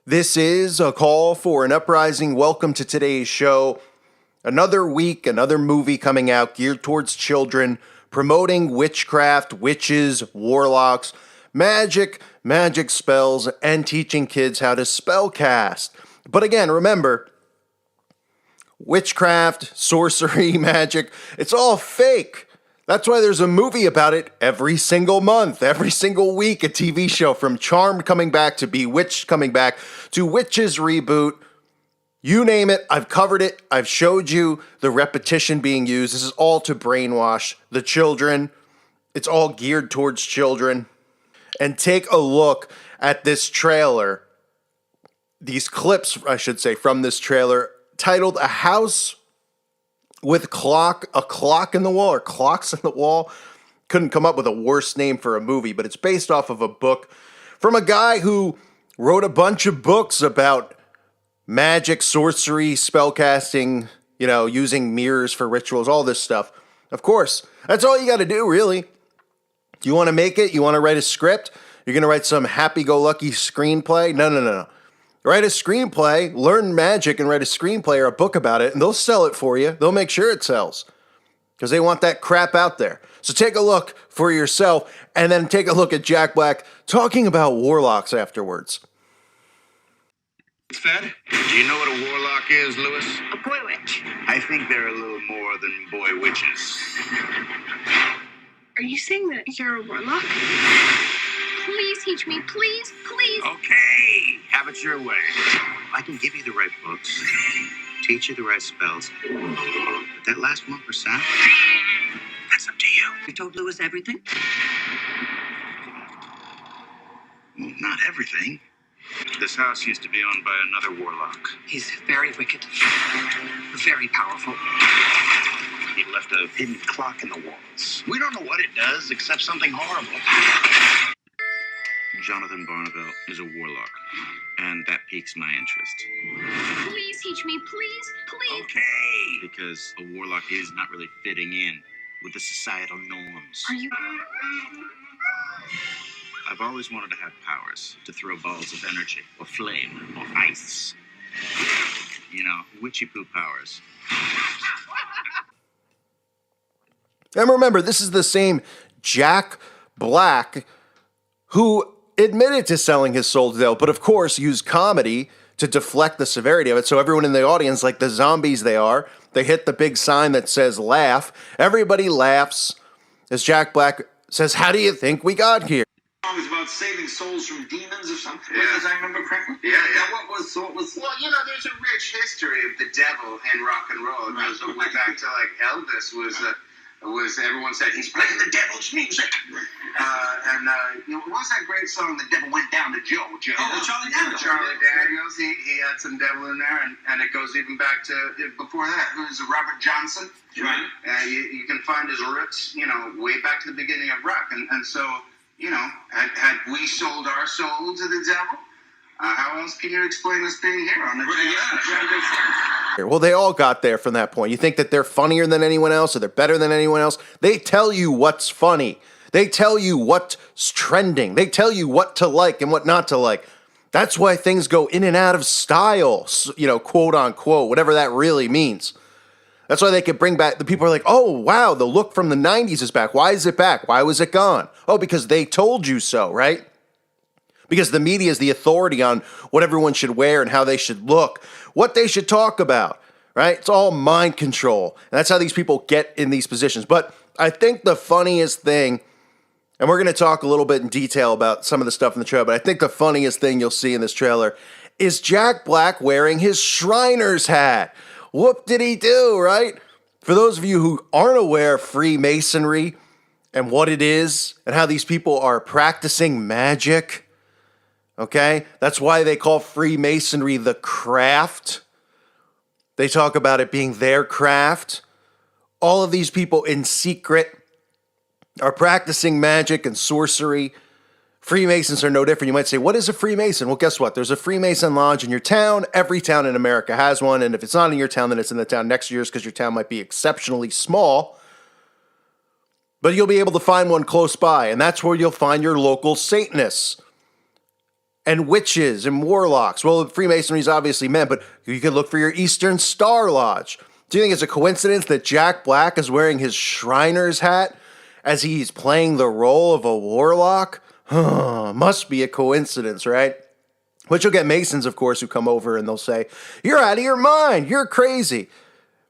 This is a call for an uprising. Welcome to today's show. Another week, another movie coming out geared towards children, promoting witchcraft, witches, warlocks, magic spells, and teaching kids how to spellcast. But again, remember, witchcraft, sorcery, magic, it's all fake. That's why there's a movie about it every single month, every single week, a TV show, from Charmed coming back to Bewitched coming back to Witches reboot. You name it, I've covered it. I've showed you the repetition being used. This is all to brainwash the children. It's all geared towards children. And take a look at this trailer. These clips, I should say, from this trailer titled A House with a clock in the wall, or clocks in the wall. Couldn't come up with a worse name for a movie, but it's based off of a book from a guy who wrote a bunch of books about magic, sorcery, spellcasting, using mirrors for rituals, all this stuff. Of course, that's all you got to do, really. You want to make it? You want to write a script? You're going to write some happy-go-lucky screenplay? No. Write a screenplay, learn magic, and write a screenplay or a book about it, and they'll sell it for you. They'll make sure it sells because they want that crap out there. So take a look for yourself, and then take a look at Jack Black talking about warlocks afterwards. Fed? Do you know what a warlock is, Lewis? A boy witch. I think they're a little more than boy witches. Are you saying that you're a warlock? Please teach me, please. Okay, have it your way. I can give you the right books, teach you the right spells. But that last 1%, that's up to you. You told Lewis everything? Well, not everything. This house used to be owned by another warlock. He's very wicked, very powerful. He left a hidden clock in the walls. We don't know what it does, except something horrible. Jonathan Barnabelle is a warlock, and that piques my interest. Please teach me, please. Okay! Because a warlock is not really fitting in with the societal norms. Are you... I've always wanted to have powers, to throw balls of energy, or flame, or ice. Witchy poo powers. And remember, this is the same Jack Black who admitted to selling his soul to the devil, but of course used comedy to deflect the severity of it. So everyone in the audience, like the zombies they are, they hit the big sign that says laugh. Everybody laughs as Jack Black says, "How do you think we got here?" It's about saving souls from demons or something, Yeah. as I remember correctly. Yeah. Now, what was? Well, there's a rich history of the devil in rock and roll. It goes all the way back to Elvis was everyone said he's playing the devil's music. What was that great song? The devil went down to Joe. Oh, Charlie Daniels. Charlie Daniels. He had some devil in there, and it goes even back to before that. It was Robert Johnson. Right. You can find his roots, way back to the beginning of rock, and so. Had we sold our soul to the devil? How else can you explain us being here on the Yeah. Well, they all got there from that point. You think that they're funnier than anyone else, or they're better than anyone else? They tell you what's funny. They tell you what's trending. They tell you what to like and what not to like. That's why things go in and out of style, quote unquote, whatever that really means. That's why they could bring back, the people are like, oh, wow, the look from the 90s is back. Why is it back? Why was it gone? Oh, because they told you so, right? Because the media is the authority on what everyone should wear and how they should look, what they should talk about, right? It's all mind control. And that's how these people get in these positions. But I think the funniest thing, and we're going to talk a little bit in detail about some of the stuff in the trailer, but I think the funniest thing you'll see in this trailer is Jack Black wearing his Shriner's hat. Whoop did he do, right? For those of you who aren't aware of Freemasonry and what it is and how these people are practicing magic, okay? That's why they call Freemasonry the craft. They talk about it being their craft. All of these people in secret are practicing magic and sorcery. Freemasons are no different. You might say, what is a Freemason? Well, guess what? There's a Freemason lodge in your town. Every town in America has one. And if it's not in your town, then it's in the town next to yours because your town might be exceptionally small. But you'll be able to find one close by. And that's where you'll find your local Satanists. and witches and warlocks. Well, Freemasonry is obviously men, but you could look for your Eastern Star Lodge. Do you think it's a coincidence that Jack Black is wearing his Shriner's hat as he's playing the role of a warlock? Must be a coincidence, right? But you'll get Masons, of course, who come over and they'll say, "You're out of your mind. You're crazy."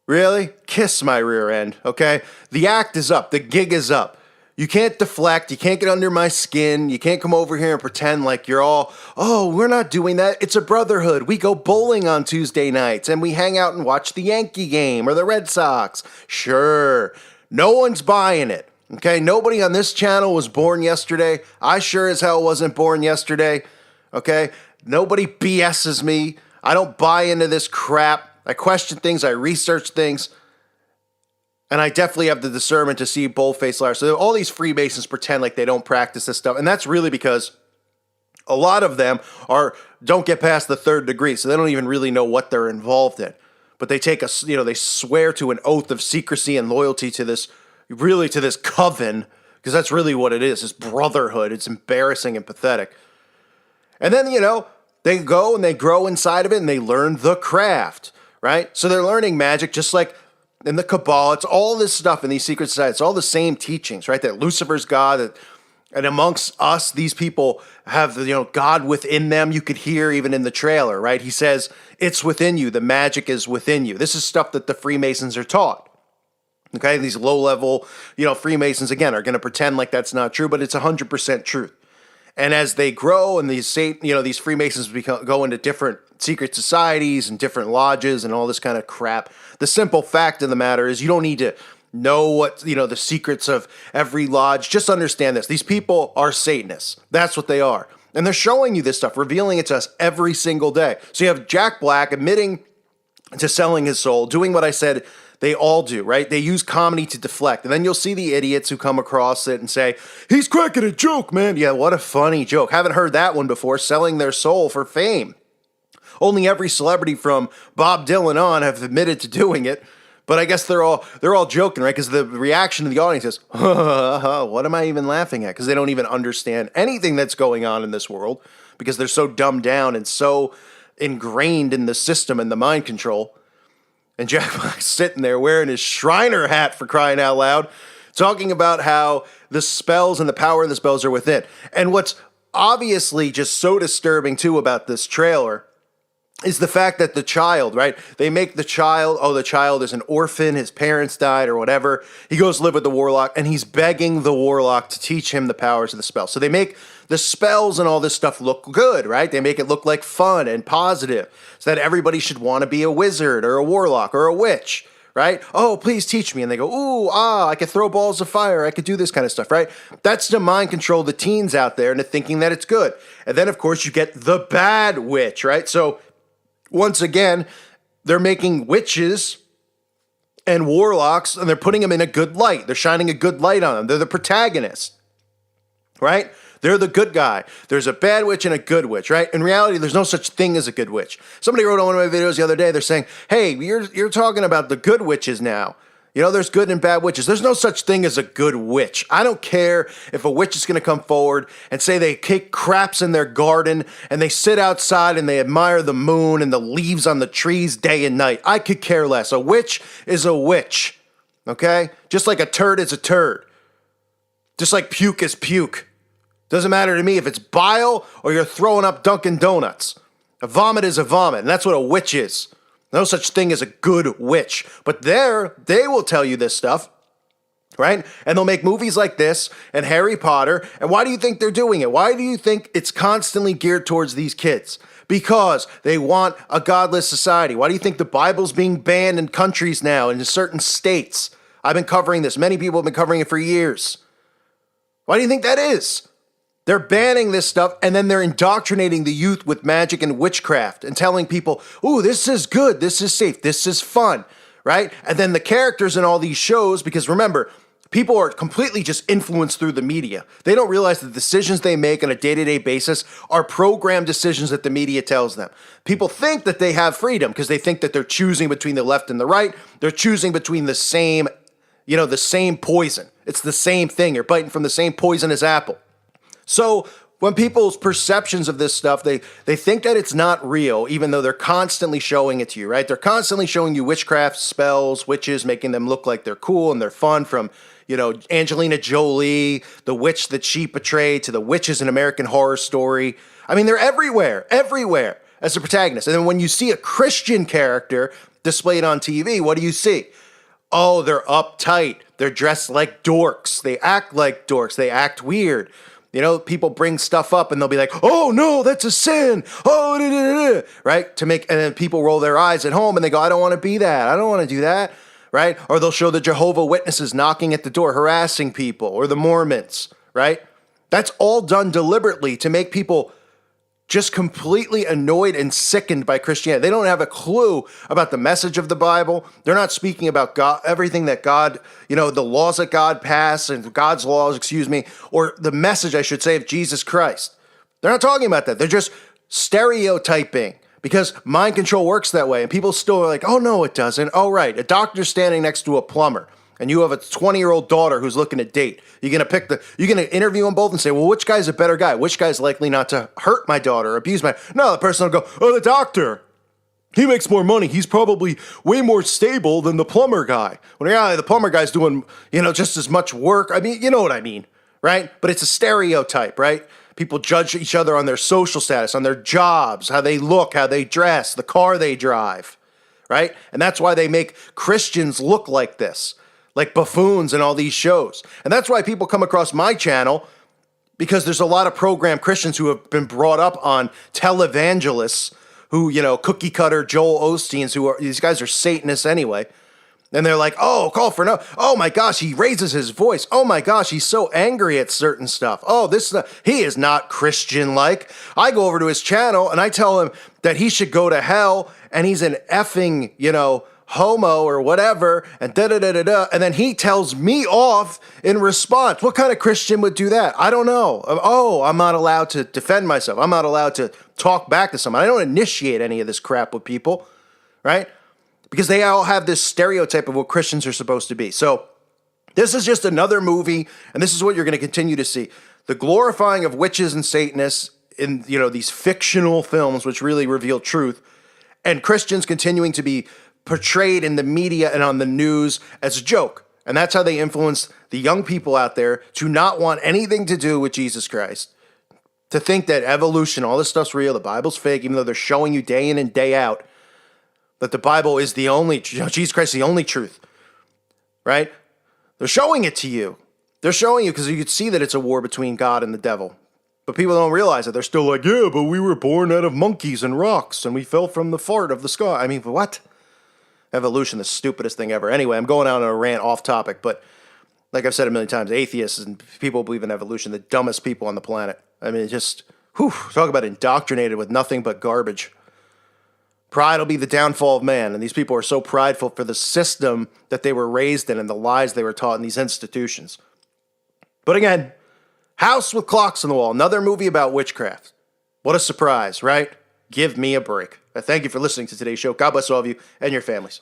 Really? Kiss my rear end, okay? The act is up. The gig is up. You can't deflect. You can't get under my skin. You can't come over here and pretend like you're all, "Oh, we're not doing that. It's a brotherhood. We go bowling on Tuesday nights and we hang out and watch the Yankee game or the Red Sox." Sure. No one's buying it, okay? Nobody on this channel was born yesterday. I sure as hell wasn't born yesterday, okay? Nobody BS's me. I don't buy into this crap. I question things. I research things. And I definitely have the discernment to see bold-faced liars. So all these Freemasons pretend like they don't practice this stuff. And that's really because a lot of them don't get past the third degree. So they don't even really know what they're involved in. But they they swear to an oath of secrecy and loyalty to this coven. Because that's really what it is. This brotherhood. It's embarrassing and pathetic. And then, they go and they grow inside of it and they learn the craft, right? So they're learning magic just like in the Cabal. It's all this stuff in these secret societies. It's all the same teachings, right? That Lucifer's God, and amongst us, these people have, God within them. You could hear even in the trailer, right? He says, "It's within you. The magic is within you." This is stuff that the Freemasons are taught. Okay? These low-level, Freemasons, again, are going to pretend like that's not true, but it's 100% truth. And as they grow and these Freemasons go into different secret societies and different lodges and all this kind of crap, the simple fact of the matter is you don't need to know what, the secrets of every lodge. Just understand this. These people are Satanists. That's what they are. And they're showing you this stuff, revealing it to us every single day. So you have Jack Black admitting to selling his soul, doing what I said they all do, right? They use comedy to deflect. And then you'll see the idiots who come across it and say, "He's cracking a joke, man." Yeah, what a funny joke. Haven't heard that one before, selling their soul for fame. Only every celebrity from Bob Dylan on have admitted to doing it. But I guess they're all joking, right? Because the reaction of the audience is, what am I even laughing at? Because they don't even understand anything that's going on in this world because they're so dumbed down and so ingrained in the system and the mind control. And Jack Black's sitting there wearing his Shriner hat, for crying out loud, talking about how the spells and the power of the spells are within. And what's obviously just so disturbing, too, about this trailer is the fact that the child, right? They make the child is an orphan, his parents died or whatever. He goes to live with the Warlock, and he's begging the Warlock to teach him the powers of the spell. So they make the spells and all this stuff look good, right? They make it look like fun and positive so that everybody should want to be a wizard or a warlock or a witch, right? "Oh, please teach me." And they go, "Ooh, I could throw balls of fire. I could do this kind of stuff," right? That's to mind control the teens out there into thinking that it's good. And then, of course, you get the bad witch, right? So once again, they're making witches and warlocks, and they're putting them in a good light. They're shining a good light on them. They're the protagonist, right? They're the good guy. There's a bad witch and a good witch, right? In reality, there's no such thing as a good witch. Somebody wrote on one of my videos the other day, they're saying, "Hey, you're talking about the good witches now. There's good and bad witches." There's no such thing as a good witch. I don't care if a witch is going to come forward and say they kick craps in their garden and they sit outside and they admire the moon and the leaves on the trees day and night. I could care less. A witch is a witch, okay? Just like a turd is a turd. Just like puke is puke. Doesn't matter to me if it's bile or you're throwing up Dunkin' Donuts. A vomit is a vomit, and that's what a witch is. No such thing as a good witch. But they will tell you this stuff, right? And they'll make movies like this and Harry Potter. And why do you think they're doing it? Why do you think it's constantly geared towards these kids? Because they want a godless society. Why do you think the Bible's being banned in countries now, in certain states? I've been covering this. Many people have been covering it for years. Why do you think that is? They're banning this stuff, and then they're indoctrinating the youth with magic and witchcraft and telling people, "Ooh, this is good, this is safe, this is fun," right? And then the characters in all these shows, because remember, people are completely just influenced through the media. They don't realize the decisions they make on a day-to-day basis are programmed decisions that the media tells them. People think that they have freedom because they think that they're choosing between the left and the right. They're choosing between the same poison. It's the same thing. You're biting from the same poisonous apple. So when people's perceptions of this stuff, they think that it's not real, even though they're constantly showing it to you, right? They're constantly showing you witchcraft spells, witches, making them look like they're cool and they're fun, from, you know, Angelina Jolie, the witch that she portrayed, to the witches in American Horror Story. I mean, they're everywhere as a protagonist. And then when you see a Christian character displayed on TV, what do you see? Oh, they're uptight. They're dressed like dorks. They act like dorks. They act weird. You know, people bring stuff up and they'll be like, oh no, that's a sin. Oh, da, da, da, da. Right? And then people roll their eyes at home and they go, I don't want to be that. I don't want to do that. Right? Or they'll show the Jehovah's Witnesses knocking at the door, harassing people, or the Mormons. Right? That's all done deliberately to make people just completely annoyed and sickened by Christianity. They don't have a clue about the message of the Bible. They're not speaking about God, everything that God, you know, the laws that God passed, and God's laws, or the message, I should say, of Jesus Christ. They're not talking about that. They're just stereotyping, because mind control works that way. And people still are like, oh, no, it doesn't. Oh, right. A doctor's standing next to a plumber, and you have a 20-year-old daughter who's looking to date. You're going to interview them both and say, well, which guy's a better guy? Which guy's likely not to hurt my daughter or abuse my... No, the person will go, oh, the doctor. He makes more money. He's probably way more stable than the plumber guy. When reality, the plumber guy's doing, you know, just as much work. I mean, you know what I mean, right? But it's a stereotype, right? People judge each other on their social status, on their jobs, how they look, how they dress, the car they drive, right? And that's why they make Christians look like this, like buffoons in all these shows. And that's why people come across my channel, because there's a lot of programmed Christians who have been brought up on televangelists who, you know, cookie cutter Joel Osteens, these guys are Satanists anyway. And they're like, oh, call for no. Oh my gosh, he raises his voice. Oh my gosh, he's so angry at certain stuff. Oh, he is not Christian-like. I go over to his channel and I tell him that he should go to hell and he's an effing, you know, homo or whatever, and da-da-da-da-da, and then he tells me off in response. What kind of Christian would do that? I don't know. Oh, I'm not allowed to defend myself. I'm not allowed to talk back to someone. I don't initiate any of this crap with people, right? Because they all have this stereotype of what Christians are supposed to be. So this is just another movie, and this is what you're going to continue to see. The glorifying of witches and Satanists in, you know, these fictional films, which really reveal truth, and Christians continuing to be portrayed in the media and on the news as a joke. And that's how they influence the young people out there to not want anything to do with Jesus Christ, to think that evolution, all this stuff's real, the Bible's fake, even though they're showing you day in and day out that the Bible is the only, Jesus Christ is the only truth, right? They're showing it to you. They're showing you because you could see that it's a war between God and the devil. But people don't realize it. They're still like, yeah, but we were born out of monkeys and rocks, and we fell from the fart of the sky. I mean, what? Evolution, the stupidest thing ever. Anyway, I'm going out on a rant off topic, but like I've said a million times, atheists and people who believe in evolution, the dumbest people on the planet. I mean, talk about indoctrinated with nothing but garbage. Pride will be the downfall of man, and these people are so prideful for the system that they were raised in and the lies they were taught in these institutions. But again, House with Clocks on the Wall, another movie about witchcraft. What a surprise, right? Give me a break. Thank you for listening to today's show. God bless all of you and your families.